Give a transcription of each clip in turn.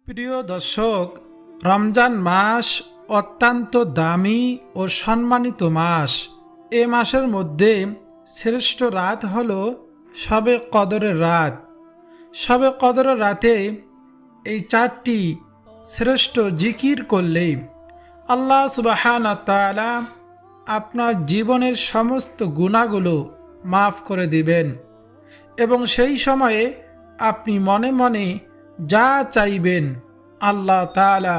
প্রিয় দর্শক, রমজান মাস অত্যন্ত দামি ও সম্মানিত মাস। এ মাসের মধ্যে শ্রেষ্ঠ রাত হল শবে কদরের রাত। শবে কদরের রাতে এই চারটি শ্রেষ্ঠ জিকির করলে আল্লাহ সুবহানাহু ওয়া তাআলা আপনার জীবনের সমস্ত গুনাহগুলো মাফ করে দিবেন এবং সেই সময়ে আপনি মনে মনে যা চাইবেন আল্লাহ তাআলা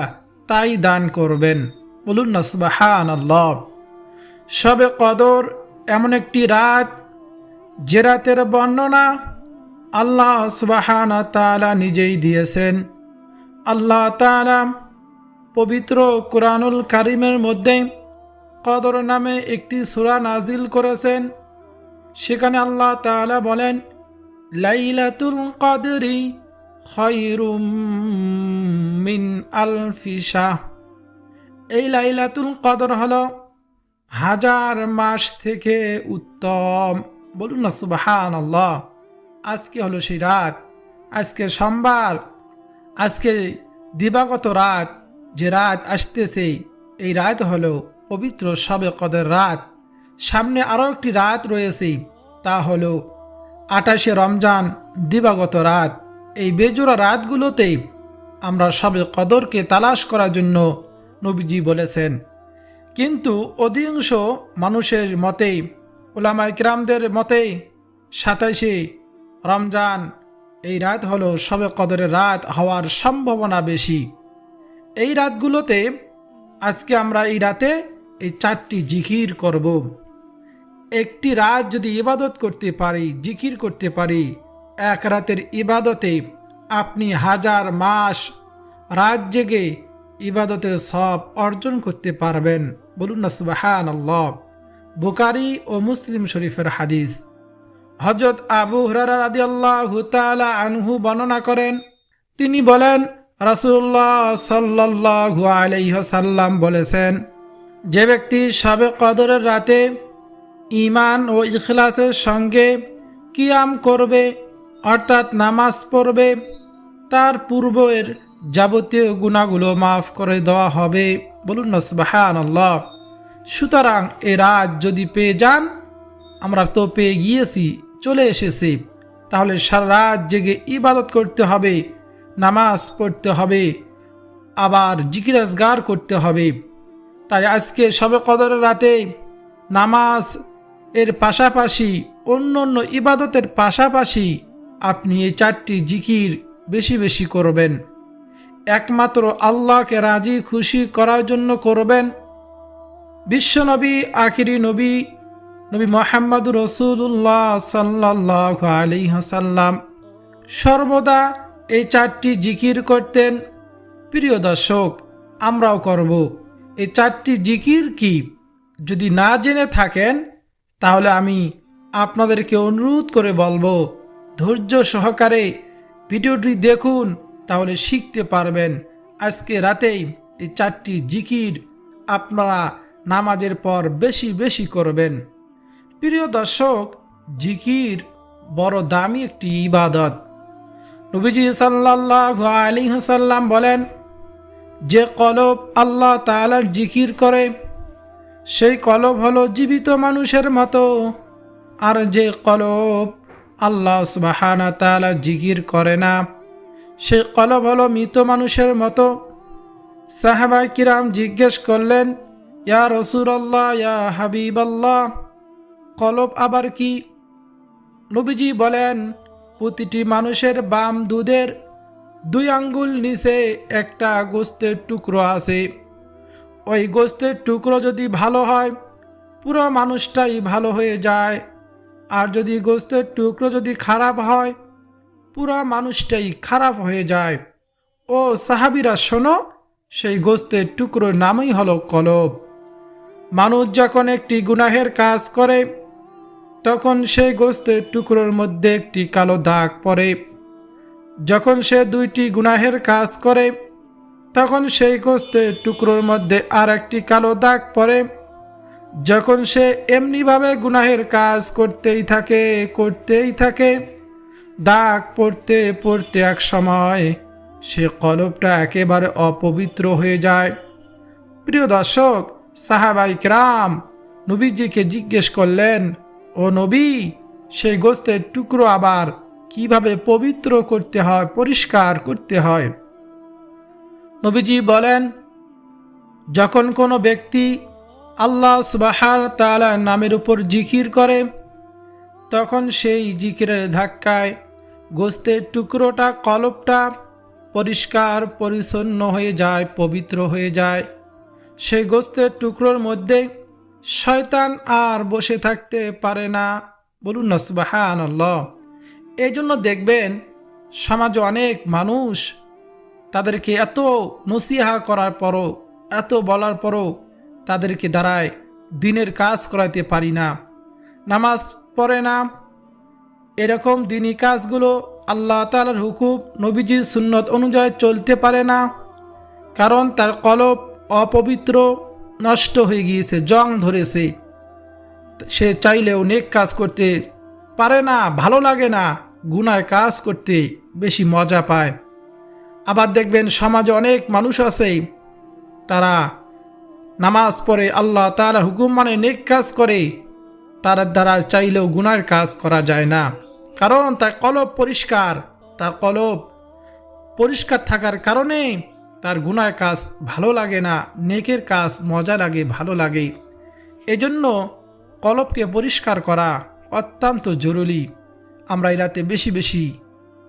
তাই দান করবেন। বলুন না সুবহানাল্লাহ। শবে কদর এমন একটি রাত যে রাতের বর্ণনা আল্লাহ সুবহানাহু ওয়া তাআলা নিজেই দিয়েছেন। আল্লাহ তাআলা পবিত্র কুরআনুল কারীমের মধ্যে কদর নামে একটি সূরা নাজিল করেছেন। সেখানে আল্লাহ তাআলা বলেন, লাইলাতুল কদরি খায়রুম মিন আলফি শাহ। এই লাইলাতুল কদর হলো হাজার মাস থেকে উত্তম। বলুন না সুবহানাল্লাহ। আজকে হলো সেই রাত, আজকে সোমবার, আজকে দিবাগত রাত, যে রাত আসতেছে এই রাত হলো পবিত্র শবে কদর রাত। সামনে আরও একটি রাত রয়েছে, তা হলো 28শে রমজান দিবাগত রাত। এই বেজোড়া রাতগুলোতে আমরা শবে কদরকে তালাশ করার জন্য নবীজি বলেছেন। কিন্তু অধিকাংশ মানুষের মতে, উলামায়ে কিরামদের মতে 27শে রমজান এই রাত হলো শবে কদরের রাত হওয়ার সম্ভাবনা বেশি। এই রাতগুলোতে আজকে আমরা এই রাতে এই চারটি জিকির করব। একটি রাত যদি ইবাদত করতে পারি, জিকির করতে পারি, এক রাতের ইবাদতে আপনি হাজার মাস রাত জেগে ইবাদতের সওয়াব অর্জন করতে পারবেন। বলুন না সুবহানাল্লাহ। বুখারী ও মুসলিম শরীফের হাদিস। হযরত আবু হুরায়রা রাদিয়াল্লাহু তাআলা আনহু বর্ণনা করেন, তিনি বলেন, রাসূলুল্লাহ সাল্লাল্লাহু আলাইহি ওয়াসাল্লাম বলেছেন, যে ব্যক্তি শবে কদরের রাতে ঈমান ও ইখলাসের সঙ্গে কিয়াম করবে, অর্থাৎ নামাজ পড়বে, তার পূর্বের যাবতীয় গুনাহগুলো মাফ করে দেওয়া হবে। বলুন না সুবহানাল্লাহ। সুতরাং এ রাত যদি পেয়ে যান, আমরা তো পেয়ে গিয়েছি, চলে এসেছি, তাহলে সারা রাত জেগে ইবাদত করতে হবে, নামাজ পড়তে হবে, আবার জিকির আজগার করতে হবে। তাই আজকে শবে কদরের রাতে নামাজ এর পাশাপাশি অন্য অন্য ইবাদতের পাশাপাশি আপনি এই চারটি জিকির বেশি বেশি করবেন। একমাত্র আল্লাহকে রাজি খুশি করার জন্য করবেন। বিশ্বনবী, আখিরি নবী, নবী মুহাম্মদুর রাসূলুল্লাহ সাল্লাল্লাহু আলাইহি ওয়াসাল্লাম সর্বদা এই চারটি জিকির করতেন। প্রিয় দর্শক, আমরাও করব। এই চারটি জিকির কি যদি না জেনে থাকেন, তাহলে আমি আপনাদেরকে অনুরোধ করে বলবো, ধৈর্য সহকারে ভিডিওটি দেখুন, তাহলে শিখতে পারবেন। আজকে রাতেই এই চারটি জিকির আপনারা নামাজের পর বেশি বেশি করবেন। প্রিয় দর্শক, জিকির বড় দামি একটি ইবাদত। নবীজি সাল্লাল্লাহু আলাইহি ওয়াসাল্লাম বলেন, যে কলব আল্লাহ তাআলার জিকির করে সেই কলব হলো জীবিত মানুষের মতো, আর যে কলব আল্লাহ সুবহানাহু ওয়া তাআলার জিকির করে না সেই কলব হলো মৃত মানুষের মতো। সাহাবায়ে কিরাম জিজ্ঞেস করলেন, ইয়া রাসূলুল্লাহ, ইয়া হাবিবাল্লাহ, কলব আবার কি? নবীজি বলেন, প্রতিটি মানুষের বাম দুধের 2 আঙ্গুল নিচে একটা গোস্তের টুকরো আছে। ওই গোস্তের টুকরো যদি ভালো হয়, পুরো মানুষটাই ভালো হয়ে যায়, আর যদি গোস্তের টুকরো যদি খারাপ হয়, পুরো মানুষটাই খারাপ হয়ে যায়। ও সাহাবীরা শোনো, সেই গোস্তের টুকরোর নামই হলো কলব। মানুষ যখন একটি গুনাহের কাজ করে, তখন সেই গোস্তের টুকরোর মধ্যে একটি কালো দাগ পড়ে। যখন সে 2টি গুনাহের কাজ করে, তখন সেই গোস্তের টুকরোর মধ্যে আর একটি কালো দাগ পড়ে। যখন সে এমনিভাবে গুনাহের কাজ করতেই থাকে, দাগ পড়তে পড়তে এক সময় সে কলবটা একেবারে অপবিত্র হয়ে যায়। প্রিয় দর্শক, সাহাবাই কেরাম নবীজিকে জিজ্ঞেস করলেন, ও নবী, সেই গোস্তের টুকরো আবার কিভাবে পবিত্র করতে হয়, পরিষ্কার করতে হয়? নবীজি বলেন, যখন কোনো ব্যক্তি আল্লাহ সুবহানাহু ওয়া তাআলার নামের উপর জিকির করে, তখন সেই জিকিরের ধাক্কায় গোস্তের টুকরোটা, কলবটা পরিষ্কার পরিচ্ছন্ন হয়ে যায়, পবিত্র হয়ে যায়। সেই গোস্তের টুকরোর মধ্যে শয়তান আর বসে থাকতে পারে না। বলুন না সুবহানাল্লাহ। এই জন্য দেখবেন সমাজে অনেক মানুষ, তাদেরকে এত নসিহা করার পরও, এত বলার পরও তাদেরকে দ্বারায় দিনের কাজ করাতে পারি না, নামাজ পড়ে না। এরকম দিনী কাজগুলো, আল্লাহ তাআলার হুকুম, নবীজির সুন্নত অনুযায়ী চলতে পারে না, কারণ তার কলব অপবিত্র, নষ্ট হয়ে গিয়েছে, জং ধরেছে। সে চাইলেও নেক কাজ করতে পারে না, ভালো লাগে না, গুনাহ কাজ করতে বেশি মজা পায়। আবার দেখবেন সমাজে অনেক মানুষ আছে, তারা নামাজ পড়ে, আল্লাহ তাআলার হুকুম মানে, নেক কাজ করে, তার দ্বারা চাইলেও গুনার কাজ করা যায় না, কারণ তার কলব পরিষ্কার। তার কলব পরিষ্কার থাকার কারণে তার গুনার কাজ ভালো লাগে না, নেকের কাজ মজা লাগে, ভালো লাগে। এজন্য কলবকে পরিষ্কার করা অত্যন্ত জরুরি। আমরা এই রাতে বেশি বেশি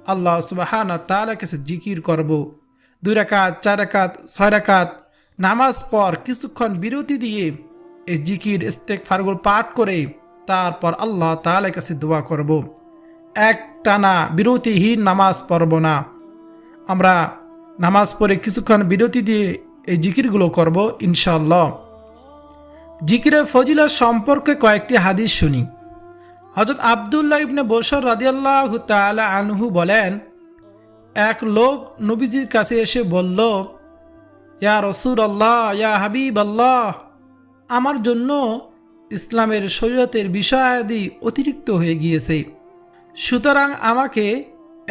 আল্লাহ সুবহানাহু ওয়া তাআলার কাছে জিকির করব। 2 রাকাত, 4 রাকাত, 6 রাকাত নামাজ পর কিছুক্ষণ বিরতি দিয়ে এই জিকির ইস্তেগফারগুলো পাঠ করে তারপর আল্লাহ তাআলার কাছে দোয়া করব। একটানা বিরতিহীন নামাজ পড়ব না। আমরা নামাজ পড়ে কিছুক্ষণ বিরতি দিয়ে এই জিকিরগুলো করব ইনশাআল্লাহ। জিকিরের ফজিলত সম্পর্কে কয়েকটি হাদিস শুনি। হযরত আব্দুল্লাহ ইবনে বশর রাদিয়াল্লাহু তাআলা আনহু বলেন, এক লোক নবীজির কাছে এসে বলল, ইয়া রাসূলুল্লাহ, ইয়া হাবিবাল্লাহ, আমার জন্য ইসলামের শরীয়তের বিষয়াদি অতিরিক্ত হয়ে গিয়েছে, সুতরাং আমাকে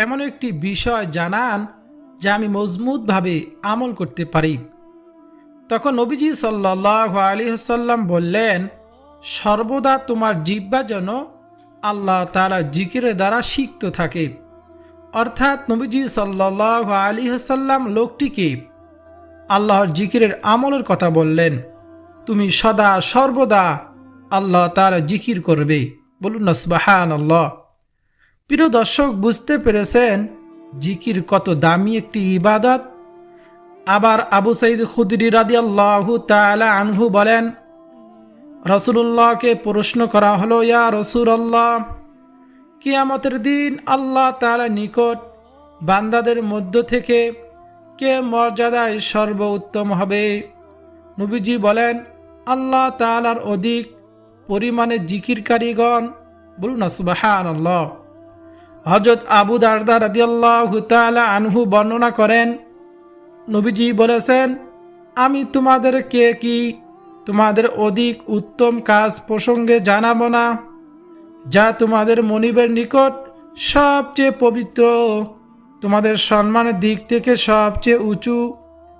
এমন একটি বিষয় জানান যা আমি মজবুতভাবে আমল করতে পারি। তখন নবীজি সাল্লাল্লাহু আলাইহি ওয়াসাল্লাম বললেন, সর্বদা তোমার জিহ্বা যেন আল্লাহ তাআলার জিকিরের দ্বারা সিক্ত থাকে। অর্থাৎ নবীজি সাল্লাল্লাহু আলাইহি ওয়াসাল্লাম লোকটিকে আল্লাহর জিকিরের আমলের কথা বললেন। তুমি সদা সর্বদা আল্লাহ তাআলার জিকির করবে। বলুন না সুবহানাল্লাহ। প্রিয় দর্শক, বুঝতে পেরেছেন জিকির কত দামি একটি ইবাদত। আবার আবু সাঈদ খুদরি রাদিয়াল্লাহু তাআলা আনহু বলেন, রাসূলুল্লাহকে প্রশ্ন করা হলো, ইয়া রাসূলুল্লাহ, কিয়ামতের দিন আল্লাহ তাআলার নিকট বান্দাদের মধ্য থেকে কে মর্যাদায় সর্বোত্তম হবে? নবীজি বলেন, আল্লাহ তাআলার অধিক পরিমাণে জিকিরকারীগণ। বলুন সুবহানাল্লাহ। হযরত আবু দারদা রাদিয়াল্লাহু তাআলা আনহু বর্ণনা করেন, নবীজি বলেছেন, আমি তোমাদেরকে কি তোমাদের অধিক উত্তম কাজ প্রসঙ্গে জানাবো না, যা তোমাদের মনিবের নিকট সবচেয়ে পবিত্র, তোমাদের সম্মানের দিক থেকে সবচেয়ে উঁচু,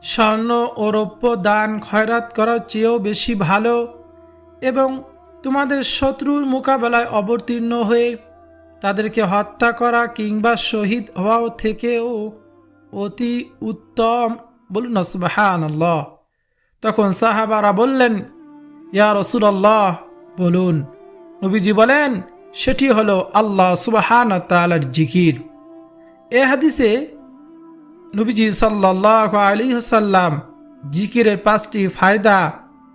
স্বর্ণ ও রৌপ্য দান খয়রাত করার চেয়েও বেশি ভালো, এবং তোমাদের শত্রুর মোকাবেলায় অবতীর্ণ হয়ে তাদেরকে হত্যা করা কিংবা শহীদ হওয়াও থেকেও অতি উত্তম। বলুন না সুবহানাল্লাহ। তখন সাহাবারা বললেন, ইয়া রাসূলুল্লাহ, বলুন। নবীজি বলেন, সেটি হলো আল্লাহ সুবহানাহু ওয়া তাআলার জিকির। এ হাদিসে নবীজি সাল্লাল্লাহু আলাইহি ওয়াসাল্লাম জিকিরের 5টি ফায়দা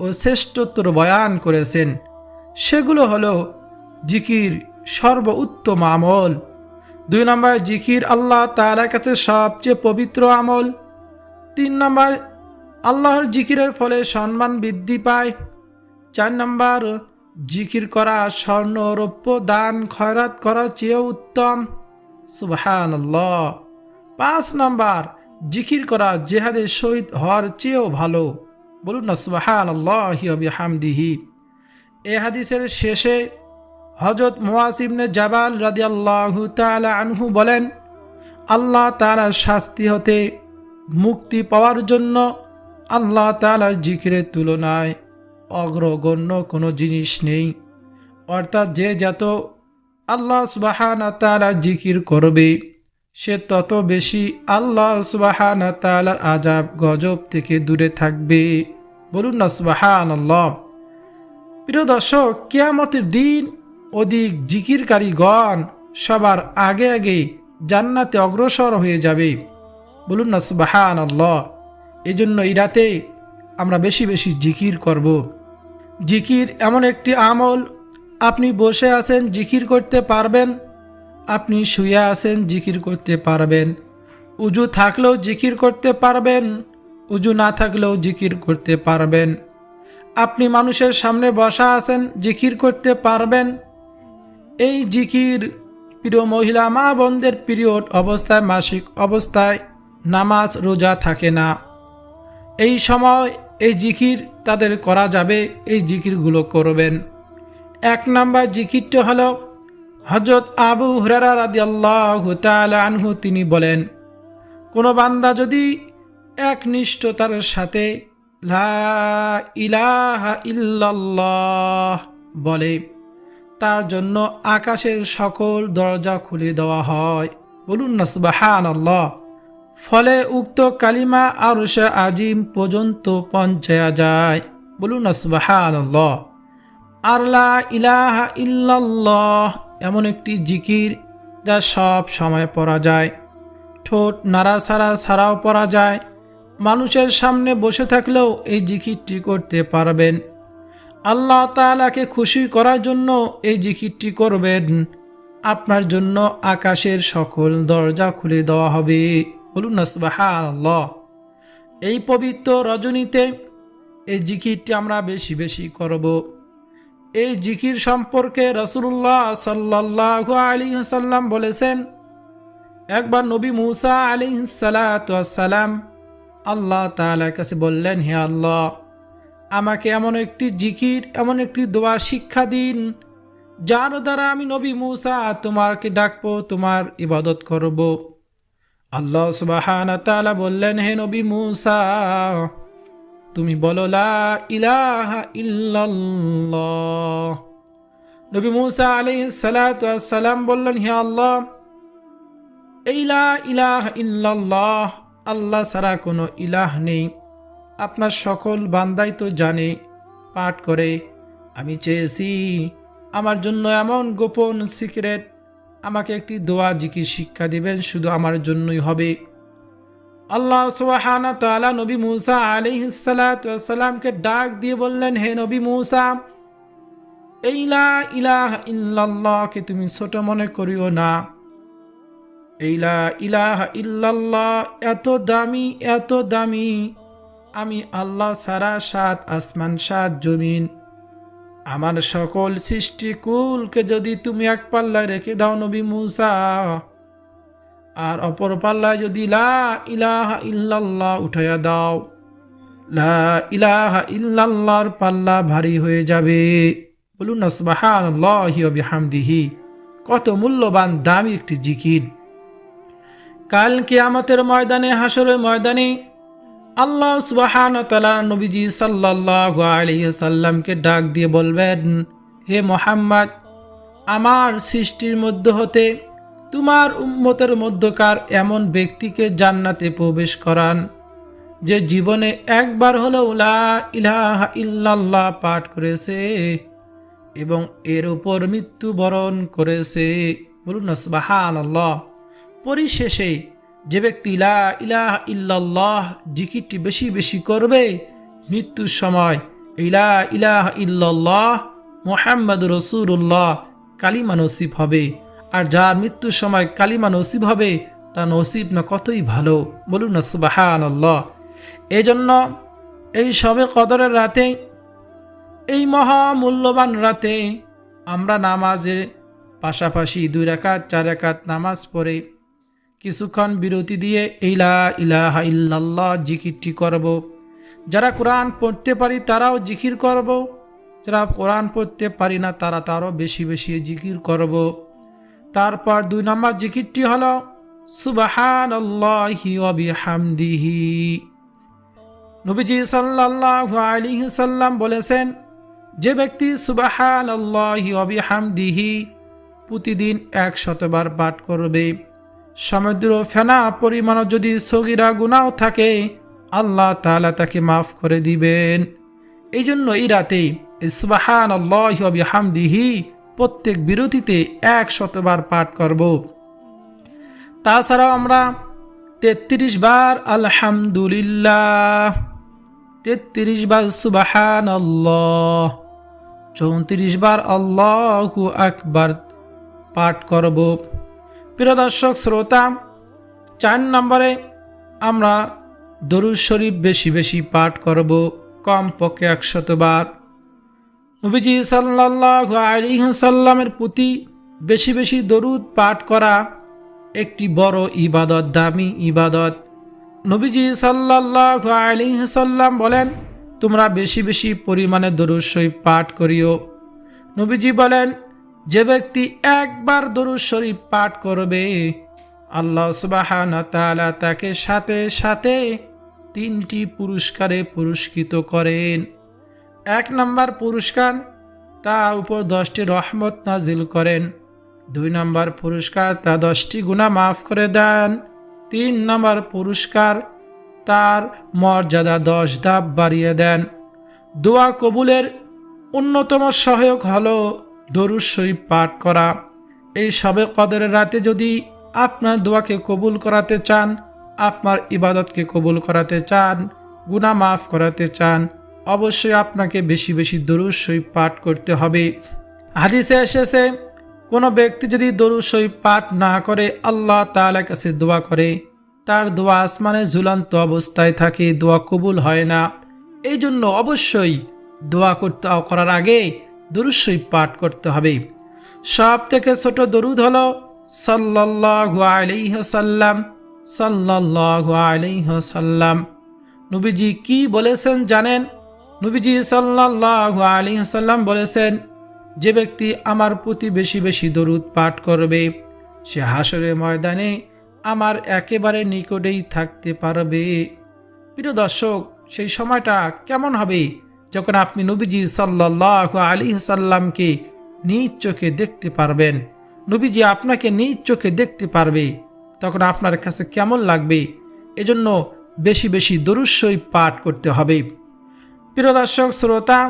ও শ্রেষ্ঠত্ব বয়ান করেছেন। সেগুলো হলো, জিকির সর্বোত্তম আমল। 2 নম্বর, জিকির আল্লাহ তাআলার কাছে সবচেয়ে পবিত্র আমল। 3 নম্বর, আল্লাহর জিকিরের ফলে সম্মান বৃদ্ধি পায়। 4 নম্বর, জিকির করা স্বর্ণ রৌপ্য দান খয়রাত করার চেয়েও উত্তম। সুবহানাল্লাহ। 5 নম্বর, জিকির করা জিহাদে শহীদ হওয়ার চেয়েও ভালো। বলুন না সুবহানাল্লাহি ওয়া বিহামদিহি। এই হাদিসের শেষে হযরত মুআয ইবনে জাবাল রাদিয়াল্লাহু তাআলা আনহু বলেন, আল্লাহ তাআলার শাস্তি হতে মুক্তি পাওয়ার জন্য আল্লাহ তাআলার জিকিরের তুলনায় অগ্রগণ্য কোনো জিনিস নেই। অর্থাৎ যে যত আল্লাহ সুবহানাহু ওয়া তাআলার জিকির করবে সে তত বেশি আল্লাহ সুবহানাহু ওয়া তাআলার আযাব গজব থেকে দূরে থাকবে। বলুন না সুবহানাল্লাহ। প্রিয় দর্শক, কিয়ামতের দিন অধিক জিকিরকারীগণ সবার আগে আগে জান্নাতে অগ্রসর হয়ে যাবে। বলুন না সুবহানাল্লাহ। এই জন্য এই রাতে আমরা বেশি বেশি জিকির করব। জিকির এমন একটি আমল, আপনি বসে আছেন জিকির করতে পারবেন, আপনি শুয়ে আছেন জিকির করতে পারবেন, উজু থাকলেও জিকির করতে পারবেন, উজু না থাকলেও জিকির করতে পারবেন, আপনি মানুষের সামনে বসা আছেন জিকির করতে পারবেন। এই জিকির প্রিয় মহিলা মা বোনদের পিরিয়ড অবস্থায়, মাসিক অবস্থায় নামাজ রোজা থাকে না, এই সময় এই জিকির তাদের করা যাবে। এই জিকিরগুলো করবেন। এক নাম্বার জিকিরটা হলো হযরত আবু হুরায়রা রাদিয়াল্লাহু তাআলা আনহু তিনি বলেন, কোনো বান্দা যদি একনিষ্ঠতার সাথে লা ইলাহা ইল্লাল্লাহ বলে, তার জন্য আকাশের সকল দরজা খুলে দেওয়া হয়। বলুন না সুবহানাল্লাহ। ফলে উক্ত কালিমা আরশে আজিম পর্যন্ত পৌঁছায়া যায়। বলুন না সুবহানাল্লাহ। আর লা ইলাহা ইল্লাল্লাহ এমন একটি জিকির যা সব সময় পড়া যায়, ঠোঁট নাড়াচাড়া ছাড়াও পড়া যায়। মানুষের সামনে বসে থাকলেও এই জিকিরটি করতে পারবেন। আল্লাহ তাআলাকে খুশি করার জন্য এই জিকিরটি করবেন। আপনার জন্য আকাশের সকল দরজা খুলে দেওয়া হবে। বলুন না সুবহানাল্লাহ। এই পবিত্র রজনীতে এই জিকিরটি আমরা বেশি বেশি করব। এই জিকির সম্পর্কে রাসূলুল্লাহ সাল্লাল্লাহু আলাইহি ওয়াসাল্লাম বলেছেন, একবার নবী মুসা আলাইহিস সালাতু ওয়াস সালাম আল্লাহ তাআলার কাছে বললেন, হে আল্লাহ, আমাকে এমন একটি জিকির, এমন একটি দোয়া শিক্ষা দিন যার দ্বারা আমি নবী মুসা তোমাকে ডাকবো, তোমার ইবাদত করব। আল্লাহ সুবহানাহু ওয়া তাআলা বললেন, হে নবী মুসা, তুমি বলো লা ইলাহা ইল্লাল্লাহ। নবী মুসা আলাইহিস সালাতু ওয়াস সালাম বললেন, হে আল্লাহ, এই লা ইলাহা ইল্লাল্লাহ, আল্লাহ ছাড়া কোনো ইলাহ নেই, আপনার সকল বান্দাই তো জানে, পাঠ করে। আমি চেয়েছি আমার জন্য এমন গোপন সিক্রেট, আমাকে একটি দোয়া জিকির শিক্ষা দিবেন, শুধু আমার জন্যই হবে। আল্লাহ সুবহানাহু ওয়া তাআলা নবী মুসা আলাইহিস সালাতু ওয়াস সালামকে ডাক দিয়ে বললেন, হে নবী মুসা, এই লা ইলাহা ইল্লাল্লাহকে তুমি ছোট মনে করিও না। এই লা ইলাহা ইল্লাল্লাহ এত দামি, এত দামি, আমি আল্লাহ ছাড়া 7 আসমান 7 জমিন, আমার সকল সৃষ্টিকুলকে যদি তুমি এক পাল্লায় রেখে দাও নবী মুসা, আর অপর পাল্লায় যদি লা ইলাহা ইল্লাল্লাহ উঠাইয়া দাও, লা ইলাহা ইল্লাল্লাহর পাল্লা ভারী হয়ে যাবে। বলুন না সুবহানাল্লাহি ওয়া বিহামদিহি। কত মূল্যবান দামি একটি জিকির। কাল কিয়ামতের ময়দানে, হাসরের ময়দানে আল্লাহ সুবহানাহু ওয়া তাআলা নবীজি সাল্লাল্লাহু আলাইহি ওয়াসাল্লামকে ডাক দিয়ে বলবেন, হে মুহাম্মদ, আমার সৃষ্টির মধ্য হতে তোমার উম্মতের মধ্যকার এমন ব্যক্তিকে জান্নাতে প্রবেশ করান যে জীবনে একবার হলেও লা ইলাহা ইল্লাল্লাহ পাঠ করেছে এবং এর উপর মৃত্যুবরণ করেছে। বলুন না সুবহানাল্লাহ। পরিশেষে যে ব্যক্তি লা ইলাহা ইল্লাল্লাহ জিকিরটি বেশি বেশি করবে, মৃত্যুর সময় লা ইলাহা ইল্লাল্লাহ মুহাম্মাদুর রাসূলুল্লাহ কালিমা নসিব হবে। আর যার মৃত্যুর সময় কালিমা নসিব হবে, তা নসিব না কতই ভালো। বলুন না সুবহানাল্লাহ। এই জন্য এই শবে কদরের রাতে, এই মহামূল্যবান রাতে আমরা নামাজের পাশাপাশি 2 রাকাত 4 রাকাত নামাজ পড়ে কিছুক্ষণ বিরতি দিয়ে এই লা ইলাহা ইল্লাল্লাহ জিকিরটি করব। যারা কোরআন পড়তে পারি তারাও জিকির করব, যারা কোরআন পড়তে পারি না তারা তারও বেশি বেশি জিকির করব। তারপর 2 নম্বর জিকিরটি হলো সুবহানাল্লাহি ওয়া বিহামদিহি। নবীজি সাল্লাল্লাহু আলাইহি সাল্লাম বলেছেন, যে ব্যক্তি সুবহানাল্লাহি ওয়া বিহামদিহি প্রতিদিন 100 বার পাঠ করবে, সমুদ্র ফেনা পরিমাণ যদি সগীরা গুনাহ থাকে আল্লাহ তাআলা তাকে মাফ করে দিবেন। এই জন্য এই রাতে সুবহানাল্লাহি ওয়া বিহামদিহি প্রত্যেক বিরতিতে 100 বার পাঠ করব। তাছাড়াও আমরা 33 বার আলহামদুলিল্লাহ, 33 বার সুবহানাল্লাহ, 34 বার আল্লাহু আকবার পাঠ করব। প্রিয় দর্শক শ্রোতা, 4 নম্বরে আমরা দরুদ শরীফ বেশি বেশি পাঠ করব, কমপক্ষে 100 বার। নবীজি সাল্লাল্লাহু আলাইহি সাল্লামের প্রতি বেশি বেশি দরুদ পাঠ করা একটি বড় ইবাদত, দামি ইবাদত। নবীজি সাল্লাল্লাহু আলাইহি সাল্লাম বলেন, তোমরা বেশি বেশি পরিমাণে দরুদ শরীফ পাঠ করিও। নবীজি বলেন, যে ব্যক্তি একবার দরুদ শরীফ পাঠ করবে আল্লাহ সুবহানাহু ওয়া তাআলা তাকে সাথে সাথে 3টি পুরস্কারে পুরস্কৃত করেন। 1 নম্বর পুরস্কার, তার উপর 10টি রহমত নাজিল করেন। 2 নম্বর পুরস্কার, তা 10টি গুনাহ মাফ করে দেন। 3 নম্বর পুরস্কার, তার মর্যাদা 10 ধাপ বাড়িয়ে দেন। দোয়া কবুলের অন্যতম সহায়ক হলো দরুদ শরীফ পাঠ করা। এই শবে কদরের রাতে যদি আপনার দোয়াকে কবুল করাতে চান, আপনার ইবাদতকে কবুল করাতে চান, গুনাহ মাফ করাতে চান, অবশ্যই আপনাকে বেশি বেশি দরুদ শরীফ পাঠ করতে হবে। হাদিসে এসেছে, কোনো ব্যক্তি যদি দরুদ শরীফ পাঠ না করে আল্লাহ তাআলার কাছে দোয়া করে, তার দোয়া আসমানে ঝুলন্ত অবস্থায় থাকে, দোয়া কবুল হয় না। এই জন্য অবশ্যই দোয়া করার আগে দরুদ শরীফ পাঠ করতে হবে। সব থেকে ছোট দরুদ হলো সাল্লাল্লাহু আলাইহি ওয়াসাল্লাম, সাল্লাল্লাহু আলাইহি ওয়াসাল্লাম। নবীজি কি বলেছেন জানেন? নবীজি সাল্লাল্লাহু আলাইহি ওয়াসাল্লাম বলেছেন, যে ব্যক্তি আমার প্রতি বেশি বেশি দরুদ পাঠ করবে সে হাসরের ময়দানে আমার একেবারে নিকটেই থাকতে পারবে। প্রিয় দর্শক, সেই সময়টা কেমন হবে যখন আপনি নবীজি সাল্লাল্লাহু আলাইহি ওয়াসাল্লামকে নিজ চোখে দেখতে পারবেন, নবীজি আপনাকে নিজ চোখে দেখতে পারবে, তখন আপনার কাছে কেমন লাগবে? এজন্য বেশি বেশি দরুদ শরীফ পাঠ করতে হবে। প্রিয় দর্শক শ্রোতা,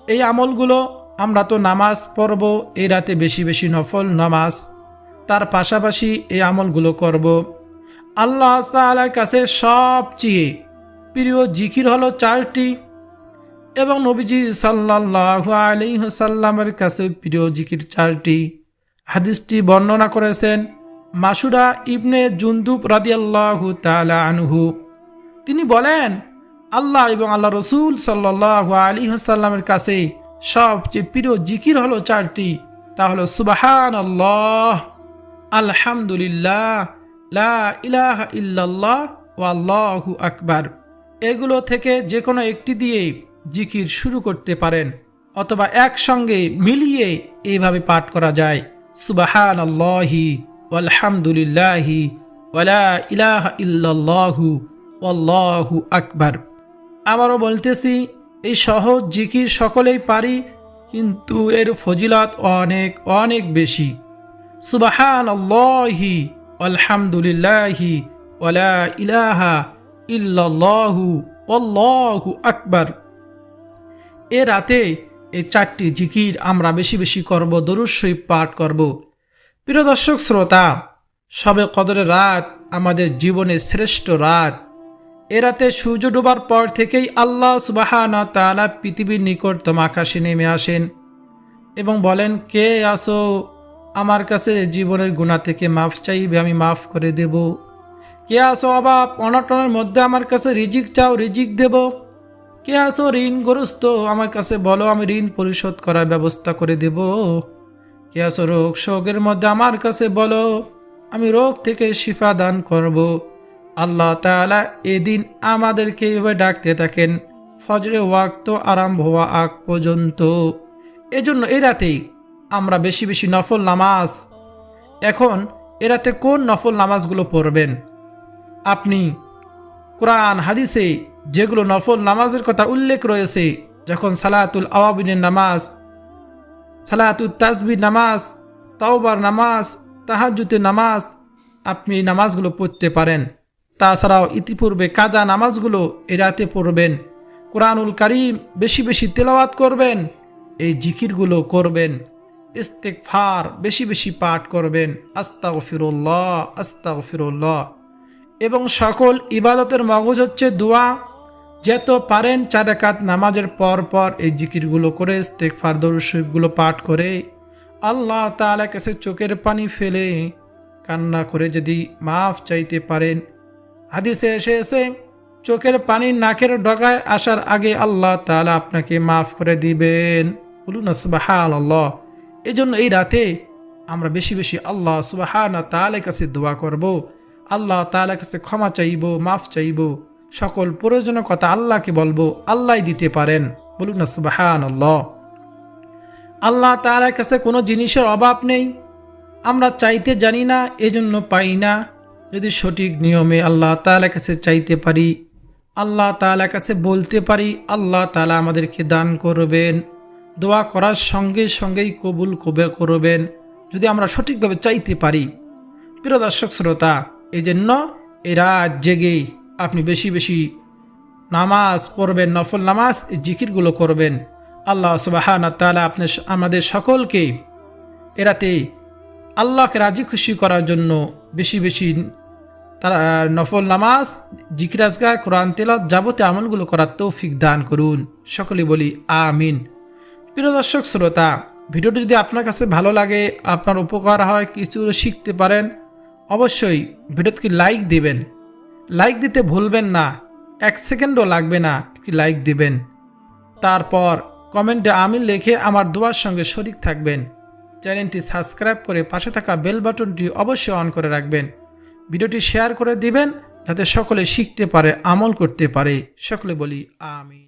এই আমলগুলো আমরা তো নামাজ পড়ব এই রাতে, বেশি বেশি নফল নামাজ, তার পাশাপাশি এই আমলগুলো করব। আল্লাহ তাআলার কাছে সবচেয়ে প্রিয় জিকির হলো 4টি, এবং নবীজি সাল্লাল্লাহু আলাইহি ওয়াসাল্লামের কাছে প্রিয় জিকির 4টি। হাদিসটি বর্ণনা করেছেন মাসুরা ইবনে জুনদুব রাদিয়াল্লাহু তাআলা আনহু। তিনি বলেন, আল্লাহ এবং আল্লাহ রসুল সাল্লাল্লাহু আলাইহি ওয়াসাল্লামের কাছে সবচেয়ে প্রিয় জিকির হলো 4টি, তা হলো সুবহানাল্লাহ, আলহামদুলিল্লাহ, লা ইলাহা ইল্লাল্লাহ ওয়া আল্লাহু আকবার। এগুলো থেকে যে কোনো একটি দিয়ে জিকির শুরু করতে পারেন, অথবা একসঙ্গে মিলিয়ে এইভাবে পাঠ করা যায়, সুবহানাল্লাহি ওয়ালহামদুলিল্লাহি ওয়া লা ইলাহা ইল্লাল্লাহু ওয়াল্লাহু আকবার। আবারও বলতেছি, এই সহজ জিকির সকলেই পারি, কিন্তু এর ফজিলত অনেক অনেক বেশি। সুবহানাল্লাহি আলহামদুলিল্লাহি ওয়া লা ইলাহা ইল্লাল্লাহু ওয়াল্লাহু আকবার। এ রাতে এই 4টি জিকির আমরা বেশি বেশি করব, দরুদ শরীফ পাঠ করব। প্রিয় দর্শক শ্রোতা, শবে কদরের রাত আমাদের জীবনের শ্রেষ্ঠ রাত। এ রাতে সূর্য ডোবার পর থেকেই আল্লাহ সুবহানাহু ওয়া তাআলা পৃথিবীর নিকটতম আকাশে নেমে আসেন এবং বলেন, কে আসো আমার কাছে জীবনের গুনাহ থেকে মাফ চাইবে, আমি মাফ করে দেব। কে আসো অভাব অনটনের মধ্যে আমার কাছে রিজিক চাও, রিজিক দেব। কে আসো ঋণগ্রস্ত, আমার কাছে বলো, আমি ঋণ পরিশোধ করার ব্যবস্থা করে দেব। কে আসো রোগ শোকের মধ্যে আমার কাছে বলো, আমি রোগ থেকে শিফা দান করব। আল্লাহ তাআলা এদিন আমাদেরকে এভাবে ডাকতে থাকেন ফজরের ওয়াক্ত আরম্ভ হওয়া আগ পর্যন্ত। এজন্য এই রাতেই আমরা বেশি বেশি নফল নামাজ, এখন এরাতে কোন নফল নামাজগুলো পড়বেন। আপনি কোরআন হাদিসে যেগুলো নফল নামাজের কথা উল্লেখ রয়েছে, যখন সালাতুল আওয়াবিনের নামাজ, সালাতুল তাসবিহ নামাজ, তাওবার নামাজ, তাহাজ্জুদের নামাজ, আপনি এই নামাজগুলো পড়তে পারেন। তাছাড়াও ইতিপূর্বে কাজা নামাজগুলো এ রাতে পড়বেন। কোরআনুল কারীম বেশি বেশি তেলাওয়াত করবেন, এই জিকিরগুলো করবেন। ইস্তেগফার বেশি বেশি পাঠ করবেন, আস্তাগফিরুল্লাহ আস্তাগফিরুল্লাহ। এবং সকল ইবাদতের মগজ হচ্ছে দোয়া। যত পারেন 4 রাকাত নামাজের পর পর এই জিকিরগুলো করে, ইস্তেগফার দরুদ শরীফগুলো পাঠ করে আল্লাহ তাআলার কাছে চোখের পানি ফেলে কান্না করে যদি মাফ চাইতে পারেন। হাদিসে এসেছে চোখের পানি নাকের ডগায় আসার আগে আল্লাহ তাআলা আপনাকে মাফ করে দিবেন। বলুন সুবহানাল্লাহ। এই জন্য এই রাতে আমরা বেশি বেশি আল্লাহ সুবহানাহু তাআলার কাছে দোয়া করব, আল্লাহ তাআলার কাছে ক্ষমা চাইব, মাফ চাইব। সকল প্রয়োজনীয় কথা আল্লাহকে বলবো, আল্লাহ দিতে পারেন। বলুন সুবহানাল্লাহ। আল্লাহ তাআলার কাছে কোনো জিনিসের অভাব নেই, আমরা চাইতে জানি না, এজন্য পাই না। যদি সঠিক নিয়মে আল্লাহ তাআলার কাছে চাইতে পারি, আল্লাহ তাআলার কাছে বলতে পারি, আল্লাহ তাআলা আমাদেরকে দান করবেন। দোয়া করার সঙ্গে সঙ্গেই কবুল করবেন, যদি আমরা সঠিকভাবে চাইতে পারি। প্রিয় দর্শক শ্রোতা, এই জন্য এই রাত জেগে আপনি বেশি বেশি নামাজ পড়বেন, নফল নামাজ, এই জিকিরগুলো করবেন। আল্লাহ সুবহানাহু তাআলা আমাদের সকলকে এরাতে আল্লাহকে রাজি খুশি করার জন্য বেশি বেশি তারা নফল নামাজ, জিকির আজকার, কোরআন তেলাওয়াত, যাবতীয় আমলগুলো করার তৌফিক দান করুন। সকলে বলি আমিন। প্রিয় দর্শক শ্রোতা, ভিডিওটি যদি আপনার কাছে ভালো লাগে, আপনার উপকার হয়, কিছু শিখতে পারেন, অবশ্যই ভিডিওতে লাইক দিবেন। লাইক দিতে ভুলবেন না, 1 সেকেন্ডও লাগবে না, লাইক দিবেন। তারপর কমেন্টে আমিন লিখে আমার দোয়ার সঙ্গে শরীক থাকবেন। চ্যানেলটি সাবস্ক্রাইব করে পাশে থাকা বেল বাটনটি অবশ্যই অন করে রাখবেন। ভিডিওটি শেয়ার করে দিবেন যাতে সকলে শিখতে পারে, আমল করতে পারে। সকলে বলি আমিন।